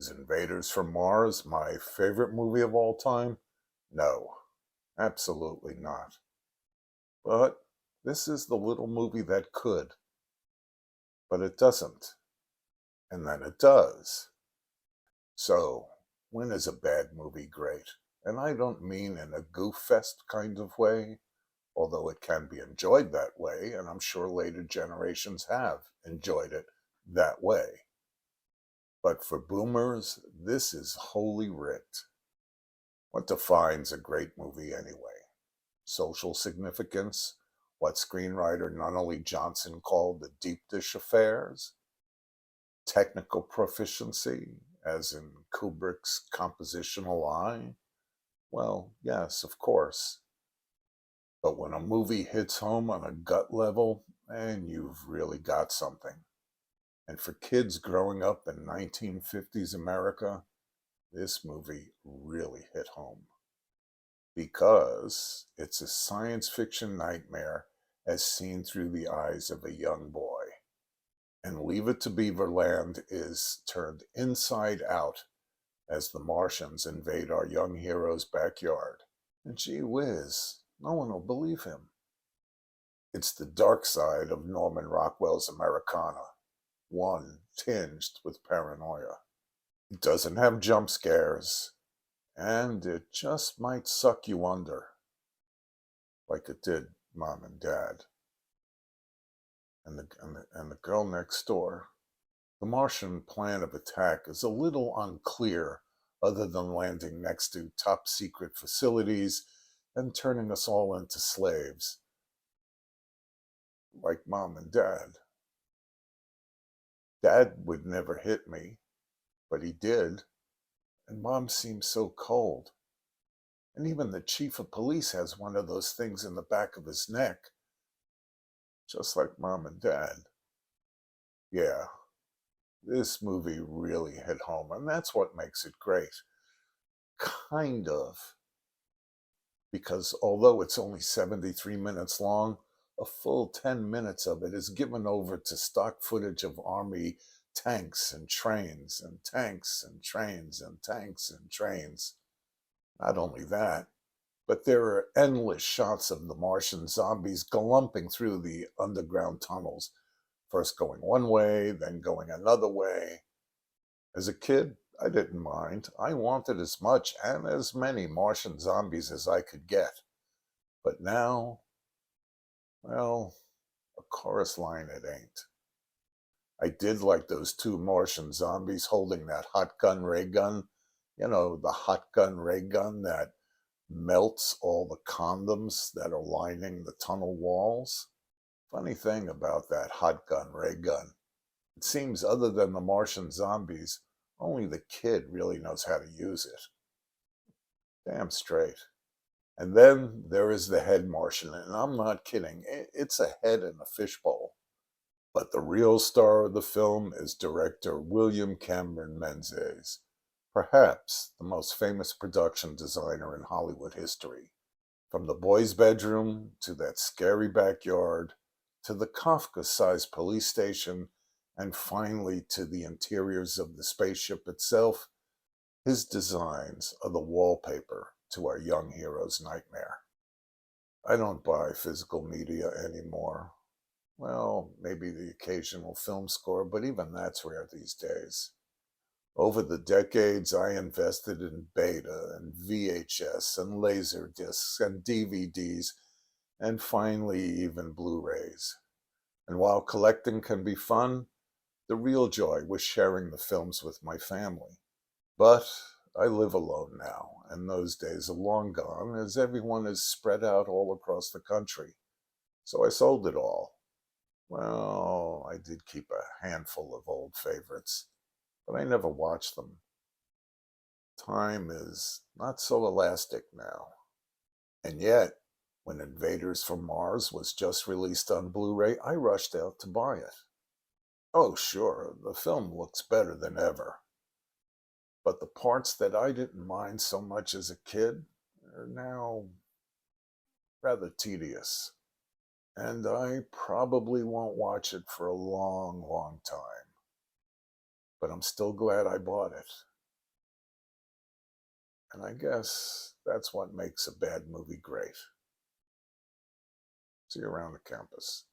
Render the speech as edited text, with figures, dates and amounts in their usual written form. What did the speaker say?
Is Invaders from Mars my favorite movie of all time? No, absolutely not. But this is the little movie that could, but it doesn't. And then it does. So, when is a bad movie great? And I don't mean in a goof fest kind of way, although it can be enjoyed that way, and I'm sure later generations have enjoyed it that way. But for boomers, this is holy writ. What defines a great movie anyway? Social significance? What screenwriter Nunnally Johnson called the deep dish affairs? Technical proficiency, as in Kubrick's compositional eye? Well, yes, of course. But when a movie hits home on a gut level, and you've really got something. And for kids growing up in 1950s America, this movie really hit home. Because it's a science fiction nightmare as seen through the eyes of a young boy. And Leave It to Beaverland is turned inside out as the Martians invade our young hero's backyard. And gee whiz, no one will believe him. It's the dark side of Norman Rockwell's Americana, one tinged with paranoia. It doesn't have jump scares, and it just might suck you under, like it did Mom and Dad, and the girl next door. The Martian plan of attack is a little unclear, other than landing next to top secret facilities and turning us all into slaves, like Mom and Dad. Dad would never hit me, but he did, and Mom seems so cold. And even the chief of police has one of those things in the back of his neck, just like Mom and Dad. Yeah, this movie really hit home, and that's what makes it great. Kind of, because although it's only 73 minutes long, a full 10 minutes of it is given over to stock footage of Army tanks and trains and tanks and trains and tanks and trains. Not only that, but there are endless shots of the Martian zombies galloping through the underground tunnels, first going one way, then going another way. As a kid, I didn't mind. I wanted as much and as many Martian zombies as I could get. But now, well, a chorus line it ain't. I did like those two Martian zombies holding that hot gun ray gun. You know, the hot gun ray gun that melts all the condoms that are lining the tunnel walls. Funny thing about that hot gun ray gun, it seems other than the Martian zombies, only the kid really knows how to use it. Damn straight. And then there is the head Martian, and I'm not kidding, it's a head in a fishbowl. But the real star of the film is director William Cameron Menzies, perhaps the most famous production designer in Hollywood history. From the boys' bedroom to that scary backyard to the Kafka-sized police station and finally to the interiors of the spaceship itself, his designs are the wallpaper to our young hero's nightmare. I don't buy physical media anymore. Well, maybe the occasional film score, but even that's rare these days. Over the decades, I invested in Beta and VHS and Laserdiscs and DVDs and finally even Blu-rays. And while collecting can be fun, the real joy was sharing the films with my family. But I live alone now, and those days are long gone as everyone is spread out all across the country. So I sold it all. Well, I did keep a handful of old favorites, but I never watched them. Time is not so elastic now. And yet, when Invaders from Mars was just released on Blu-ray, I rushed out to buy it. Oh, sure, the film looks better than ever. But the parts that I didn't mind so much as a kid are now rather tedious. And I probably won't watch it for a long, long time. But I'm still glad I bought it. And I guess that's what makes a bad movie great. See you around the campus.